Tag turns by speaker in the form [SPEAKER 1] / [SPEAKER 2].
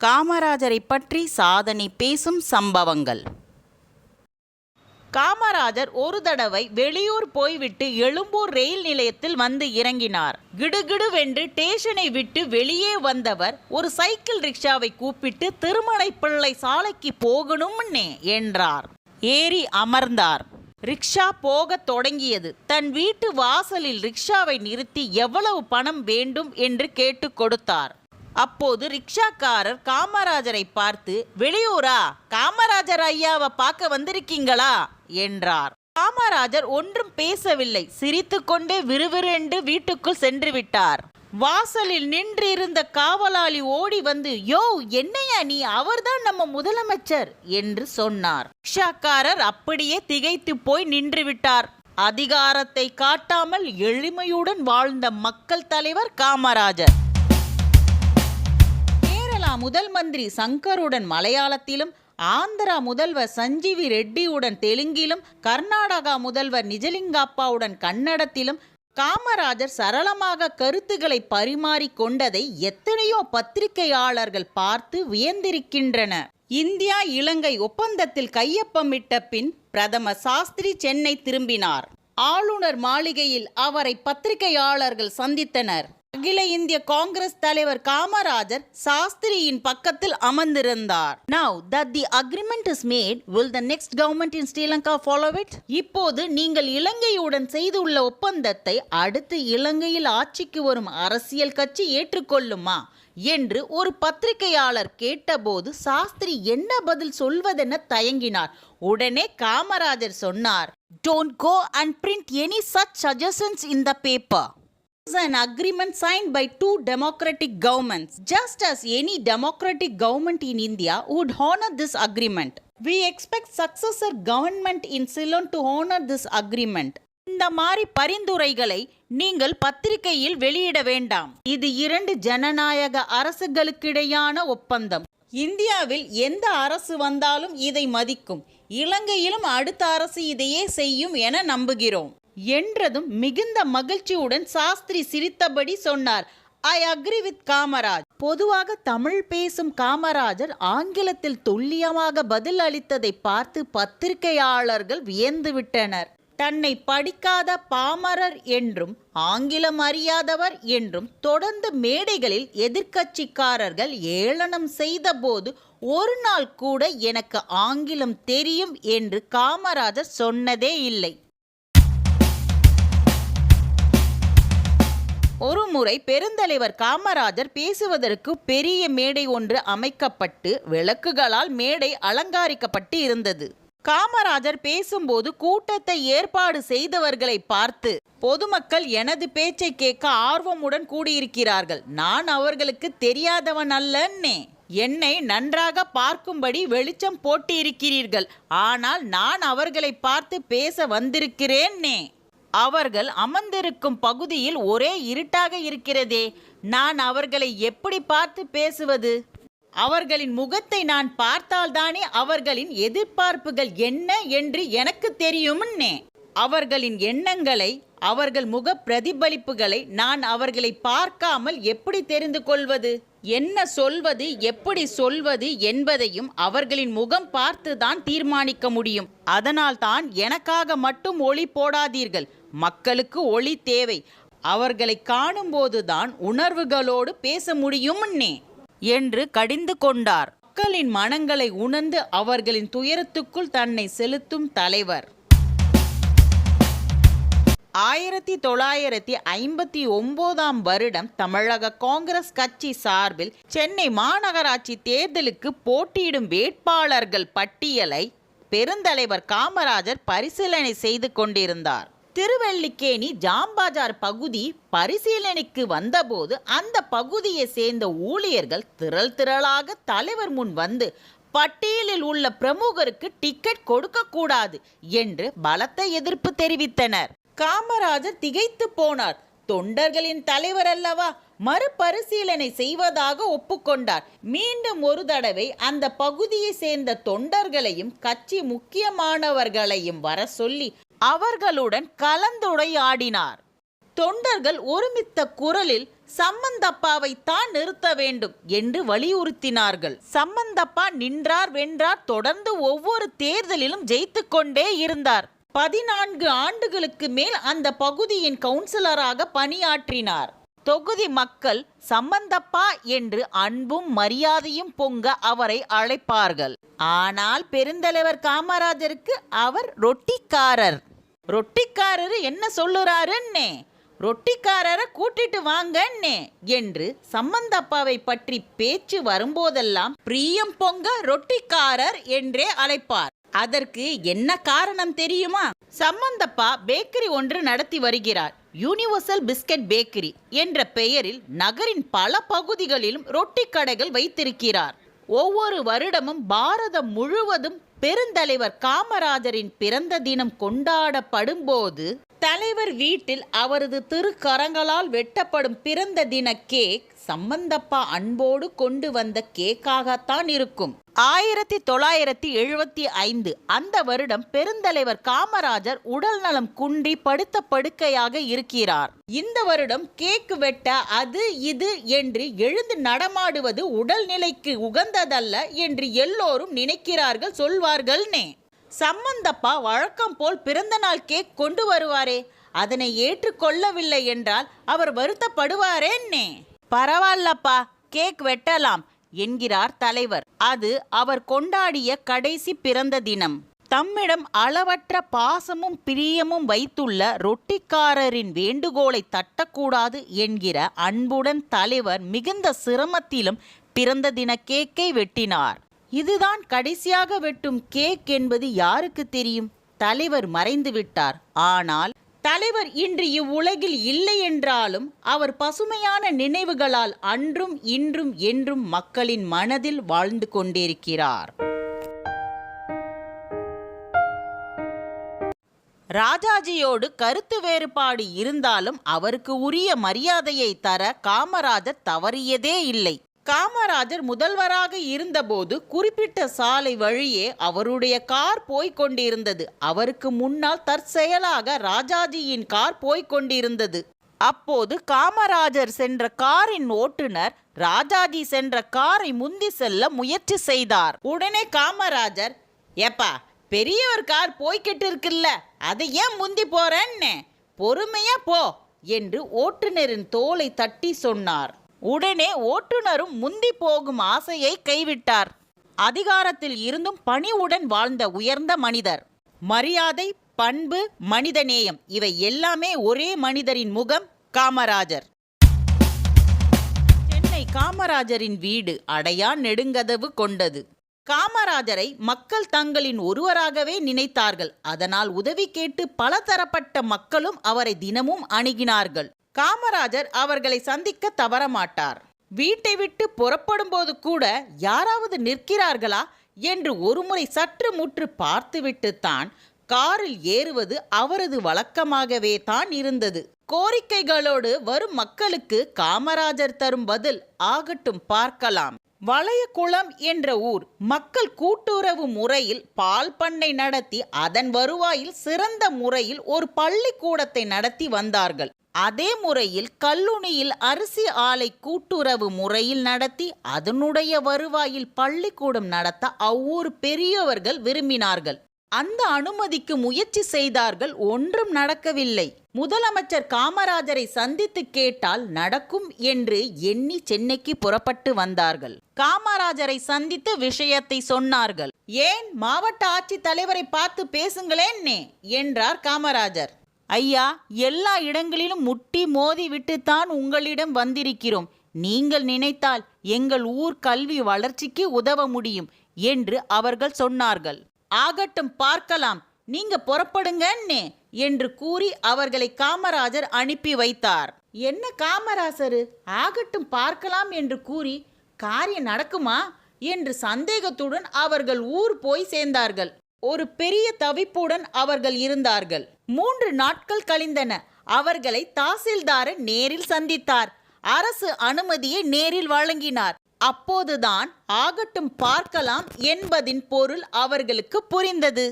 [SPEAKER 1] காமராஜரை பற்றி சாதனை பேசும் சம்பவங்கள். காமராஜர் ஒரு தடவை வெளியூர் போய்விட்டு எழும்பூர் ரயில் நிலையத்தில் வந்து இறங்கினார். கிடுகிடுவென்று ஸ்டேஷனை விட்டு வெளியே வந்தவர் ஒரு சைக்கிள் ரிக்ஷாவை கூப்பிட்டு திருமலைப்பிள்ளை சாலைக்கு போகணும்னே என்றார். ஏறி அமர்ந்தார். ரிக்ஷா போக தொடங்கியது. தன் வீட்டு வாசலில் ரிக்ஷாவை நிறுத்தி எவ்வளவு பணம் வேண்டும் என்று கேட்டு கொடுத்தார். அப்போது ரிக்ஷாக்காரர் காமராஜரை பார்த்து, வெளியூரா, காமராஜர் ஐயாவை பார்க்க வந்திருக்கீங்களா என்றார். காமராஜர் ஒன்றும் பேசவில்லை. சிரித்து கொண்டே விறுவிறுண்டு வீட்டுக்குள் சென்று விட்டார். வாசலில் நின்றிருந்த காவலாளி ஓடி வந்து, யோ, என்னையா நீ, அவர்தான் நம்ம முதலமைச்சர் என்று சொன்னார். ரிக்ஷாக்காரர் அப்படியே திகைத்து போய் நின்று விட்டார். அதிகாரத்தை காட்டாமல் எளிமையுடன் வாழ்ந்த மக்கள் தலைவர் காமராஜர். முதல் மந்திரி சங்கருடன் மலையாளத்திலும், ஆந்திரா முதல்வர் சஞ்சீவி ரெட்டியுடன் தெலுங்கிலும், கர்நாடகா முதல்வர் நிஜலிங்கப்பாவுடன் கன்னடத்திலும் காமராஜர் சரளமாக கருத்துக்களை பரிமாறிக் கொண்டதை எத்தனையோ பத்திரிகையாளர்கள் பார்த்து வியந்திருக்கின்றனர். இந்தியா இலங்கை ஒப்பந்தத்தில் கையொப்பமிட்ட பின் பிரதமர் சாஸ்திரி சென்னை திரும்பினார். ஆளுநர் மாளிகையில் அவரை பத்திரிகையாளர்கள் சந்தித்தனர். அகில இந்திய காங்கிரஸ் தலைவர் காமராஜர் சாஸ்திரியின் பக்கத்தில் அமர்ந்திருந்தார். Now that the agreement is made, will the next government in Sri Lanka follow it? இப்போது நீங்கள் இலங்கையுடன் செய்துள்ள ஒப்பந்தத்தை அடுத்து இலங்கையில் ஆட்சிக்கு வரும் அரசியல் கட்சி ஏற்றுக்கொள்ளுமா என்று ஒரு பத்திரிகையாளர் கேட்டபோது சாஸ்திரி என்ன பதில் சொல்வதென தயங்கினார். உடனே காமராஜர் சொன்னார், Don't go and print any such suggestions in the paper. An agreement signed by two democratic governments, just as any democratic government in India would honor this agreement. We expect successor government in Ceylon to honor this agreement. இந்த மாதிரி பரிந்துரைகளை நீங்கள் பத்திரிகையில் வெளியிட வேண்டாம். இது இரண்டு ஜனநாயக அரசுகளுக்கிடையான ஒப்பந்தம். இந்தியாவில் எந்த அரசு வந்தாலும் இதை மதிக்கும். இலங்கையிலும் அடுத்த அரசு இதையே செய்யும் என நம்புகிறோம் என்றதும் மிகுந்த மகிழ்ச்சியுடன் சாஸ்திரி சிரித்தபடி சொன்னார், ஐ அக்ரி வித் காமராஜ். பொதுவாக தமிழ் பேசும் காமராஜர் ஆங்கிலத்தில் துல்லியமாக பதில் அளித்ததை பார்த்து பத்திரிகையாளர்கள் வியந்துவிட்டனர். தன்னை படிக்காத பாமரர் என்றும் ஆங்கிலம் அறியாதவர் என்றும் தொடர்ந்து மேடைகளில் எதிர்க்கட்சிக்காரர்கள் ஏளனம் செய்தபோது ஒரு நாள் கூட எனக்கு ஆங்கிலம் தெரியும் என்று காமராஜர் சொன்னதே இல்லை. ஒரு முறை பெருந்தலைவர் காமராஜர் பேசுவதற்கு பெரிய மேடை ஒன்று அமைக்கப்பட்டு விளக்குகளால் மேடை அலங்கரிக்கப்பட்டு இருந்தது. காமராஜர் பேசும்போது கூட்டத்தை ஏற்பாடு செய்தவர்களை பார்த்து, பொதுமக்கள் எனது பேச்சை கேட்க ஆர்வமுடன் கூடியிருக்கிறார்கள். நான் அவர்களுக்கு தெரியாதவன் அல்லன்னே. என்னை நன்றாக பார்க்கும்படி வெளிச்சம் போட்டிருக்கிறீர்கள். ஆனால் நான் அவர்களை பார்த்து பேச வந்திருக்கிறேன்னே. அவர்கள் அமர்ந்திருக்கும் பகுதியில் ஒரே இருட்டாக இருக்கிறதே. நான் அவர்களை எப்படி பார்த்து பேசுவது? அவர்களின் முகத்தை நான் பார்த்தால்தானே அவர்களின் எதிர்பார்ப்புகள் என்ன என்று எனக்கு தெரியும்னே. அவர்களின் எண்ணங்களை, அவர்கள் முக பிரதிபலிப்புகளை நான் அவர்களை பார்க்காமல் எப்படி தெரிந்து கொள்வது? என்ன சொல்வது, எப்படி சொல்வது என்பதையும் அவர்களின் முகம் பார்த்துதான் தீர்மானிக்க முடியும். அதனால் தான் எனக்காக மட்டும் ஒளி போடாதீர்கள். மக்களுக்கு ஒளி தேவை. அவர்களை காணும்போதுதான் உணர்வுகளோடு பேச முடியும்னே என்று கடிந்து கொண்டார். மக்களின் மனங்களை உணர்ந்து அவர்களின் துயரத்துக்குள் தன்னை செலுத்தும் தலைவர். 1959 வருடம் தமிழக காங்கிரஸ் கட்சி சார்பில் சென்னை மாநகராட்சி தேர்தலுக்கு போட்டியிடும் வேட்பாளர்கள் பட்டியலை பெருந்தலைவர் காமராஜர் பரிசீலனை செய்து கொண்டிருந்தார். திருவல்லிக்கேணி ஜாம்பாஜார் பகுதி பரிசீலனைக்கு வந்தபோது அந்த பகுதியை சேர்ந்த ஊழியர்கள் திரளாக தலைவர் முன் வந்து, பட்டியலில் உள்ள பிரமுகருக்கு டிக்கெட் கொடுக்க கூடாது என்று பலத்த எதிர்ப்பு தெரிவித்தனர். காமராஜர் திகைத்து போனார். தொண்டர்களின் தலைவர் அல்லவா, மறுபரிசீலனை செய்வதாக ஒப்புக்கொண்டார். மீண்டும் ஒரு தடவை அந்த பகுதியை சேர்ந்த தொண்டர்களையும் கட்சி முக்கியமானவர்களையும் வர சொல்லி அவர்களுடன் கலந்துரையாடினார். தொண்டர்கள் ஒருமித்த குரலில் சம்பந்தப்பாவை தான் நிறுத்த வேண்டும் என்று வலியுறுத்தினார்கள். சம்பந்தப்பா நின்றார் வென்றார், தொடர்ந்து ஒவ்வொரு தேர்தலிலும் ஜெயித்து கொண்டே இருந்தார். 14 ஆண்டுகளுக்கு மேல் அந்த பகுதியின் கவுன்சிலராக பணியாற்றினார். தொகுதி மக்கள் சம்பந்தப்பா என்று அன்பும் மரியாதையும் பொங்க அவரை அழைப்பார்கள். ஆனால் பெருந்தலைவர் காமராஜருக்கு அவர் ரொட்டிக்காரர். ரொட்டிக்காரரு என்ன சொல்லுறாருன்னே, ரொட்டிக்காரரை கூட்டிட்டு வாங்கன்னே என்று சம்பந்தப்பாவை பற்றி பேச்சு வரும்போதெல்லாம் பிரியம் பொங்க ரொட்டிக்காரர் என்றே அழைப்பார். அதற்கு என்ன காரணம் தெரியுமா? சம்பந்தப்பா பேக்கரி ஒன்று நடத்தி வருகிறார். யூனிவர்சல் பிஸ்கட் பேக்கரி என்ற பெயரில் நகரின் பல பகுதிகளிலும் ரொட்டி கடைகள் வைத்திருக்கிறார். ஒவ்வொரு வருடமும் பாரதம் முழுவதும் பெருந்தலைவர் காமராஜரின் பிறந்த தினம் கொண்டாடப்படும் போது தலைவர் வீட்டில் அவரது திருக்கரங்களால் வெட்டப்படும் பிறந்த தின கேக் சம்பந்தப்பா அன்போடு கொண்டு வந்த கேக்காகத்தான் இருக்கும். 1975 அந்த வருடம் பெருந்தலைவர் காமராஜர் உடல் நலம் குன்றி படுத்த படுக்கையாக இருக்கிறார். இந்த வருடம் கேக் வெட்ட அது இது என்று எழுந்து நடமாடுவது உடல்நிலைக்கு உகந்ததல்ல என்று எல்லோரும் நினைக்கிறார்கள், சொல்வார்கள்னே. சம்பந்தப்பா வழக்கம் போல் பிறந்த நாள் கேக் கொண்டு வருவாரே, அதனை ஏற்றுக்கொள்ளவில்லை என்றால் அவர் வருத்தப்படுவாரேன்னே. பரவாயில்லப்பா, கேக் வெட்டலாம் என்கிறார் தலைவர். அது அவர் கொண்டாடிய கடைசி பிறந்த தினம். தம்மிடம் அளவற்ற பாசமும் பிரியமும் வைத்துள்ள ரொட்டிக்காரரின் வேண்டுகோளை தட்டக்கூடாது என்கிற அன்புடன் தலைவர் மிகுந்த சிரமத்திலும் பிறந்த தின கேக்கை வெட்டினார். இதுதான் கடைசியாக வெட்டும் கேக் என்பது யாருக்கு தெரியும்? தலைவர் மறைந்து விட்டார். ஆனால் தலைவர் இன்று இவ்வுலகில் இல்லை என்றாலும் அவர் பசுமையான நினைவுகளால் அன்றும் இன்றும் என்றும் மக்களின் மனதில் வாழ்ந்து கொண்டிருக்கிறார். ராஜாஜியோடு கருத்து வேறுபாடு இருந்தாலும் அவருக்கு உரிய மரியாதையை தர காமராஜர் தவறியதே இல்லை. காமராஜர் முதல்வராக இருந்தபோது குறிப்பிட்ட சாலை வழியே அவருடைய கார் போய்கொண்டிருந்தது. அவருக்கு முன்னால் தற்செயலாக ராஜாஜியின் கார் போய்கொண்டிருந்தது. அப்போது காமராஜர் சென்ற காரின் ஓட்டுநர் ராஜாஜி சென்ற காரை முந்தி செல்ல முயற்சி செய்தார். உடனே காமராஜர், ஏப்பா, பெரியவர் கார் போய்கிட்டு இருக்குல்ல, அதை ஏன் முந்தி போறேன்னு, பொறுமையா போ என்று ஓட்டுநரின் தோலை தட்டி சொன்னார். உடனே ஓட்டுநரும் முந்தி போகும் ஆசையை கைவிட்டார். அதிகாரத்தில் இருந்தும் பணிவுடன் வாழ்ந்த உயர்ந்த மனிதர். மரியாதை, பண்பு, மனிதநேயம் இவை எல்லாமே ஒரே மனிதரின் முகம் காமராஜர். சென்னை காமராஜரின் வீடு அடையா நெடுங்கதவு கொண்டது. காமராஜரை மக்கள் தங்களின் ஒருவராகவே நினைத்தார்கள். அதனால் உதவி கேட்டு பல தரப்பட்ட மக்களும் அவரை தினமும் அணுகினார்கள். காமராஜர் அவர்களை சந்திக்க தவறமாட்டார். வீட்டை விட்டு புறப்படும் போது கூட யாராவது நிற்கிறார்களா என்று ஒருமுறை சற்று முற்று பார்த்துவிட்டு தான் காரில் ஏறுவது அவரது வழக்கமாகவே தான் இருந்தது. கோரிக்கைகளோடு வரும் மக்களுக்கு காமராஜர் தரும் பதில், ஆகட்டும் பார்க்கலாம். வளையகுளம் என்ற ஊர் மக்கள் கூட்டுறவு முறையில் பால் பண்ணை நடத்தி அதன் வருவாயில் சிறந்த முறையில் ஒரு பள்ளிக்கூடத்தை நடத்தி வந்தார்கள். அதே முறையில் கல்லுணியில் அரிசி ஆலை கூட்டுறவு முறையில் நடத்தி அதனுடைய வருவாயில் பள்ளிக்கூடம் நடத்த அவ்வூர் பெரியவர்கள் விரும்பினார்கள். அந்த அனுமதிக்கு முயற்சி செய்தார்கள். ஒன்றும் நடக்கவில்லை. முதலமைச்சர் காமராஜரை சந்தித்து கேட்டால் நடக்கும் என்று எண்ணி சென்னைக்கு புறப்பட்டு வந்தார்கள். காமராஜரை சந்தித்து விஷயத்தை சொன்னார்கள். ஏன் மாவட்ட ஆட்சி தலைவரை பார்த்து பேசுங்களேன்னே என்றார் காமராஜர். ஐயா, எல்லா இடங்களிலும் முட்டி மோதி விட்டுத்தான் உங்களிடம் வந்திருக்கிறோம். நீங்கள் நினைத்தால் எங்கள் ஊர் கல்வி வளர்ச்சிக்கு உதவ முடியும் என்று அவர்கள் சொன்னார்கள். ஆகட்டும் பார்க்கலாம், நீங்க புறப்படுங்கன்னே என்று கூறி அவர்களை காமராஜர் அனுப்பி வைத்தார். என்ன காமராஜரு, ஆகட்டும் பார்க்கலாம் என்று கூறி காரியம் நடக்குமா என்று சந்தேகத்துடன் அவர்கள் ஊர் போய் சேர்ந்தார்கள். ஒரு பெரிய தவிப்புடன் அவர்கள் இருந்தார்கள். 3 நாட்கள் கழிந்தன. அவர்களை தாசில்தார் நேரில் சந்தித்தார். அரசு அனுமதியை நேரில் வழங்கினார். அப்போதுதான் ஆகட்டும் பார்க்கலாம் என்பதின் பொருள் அவர்களுக்கு புரிந்தது.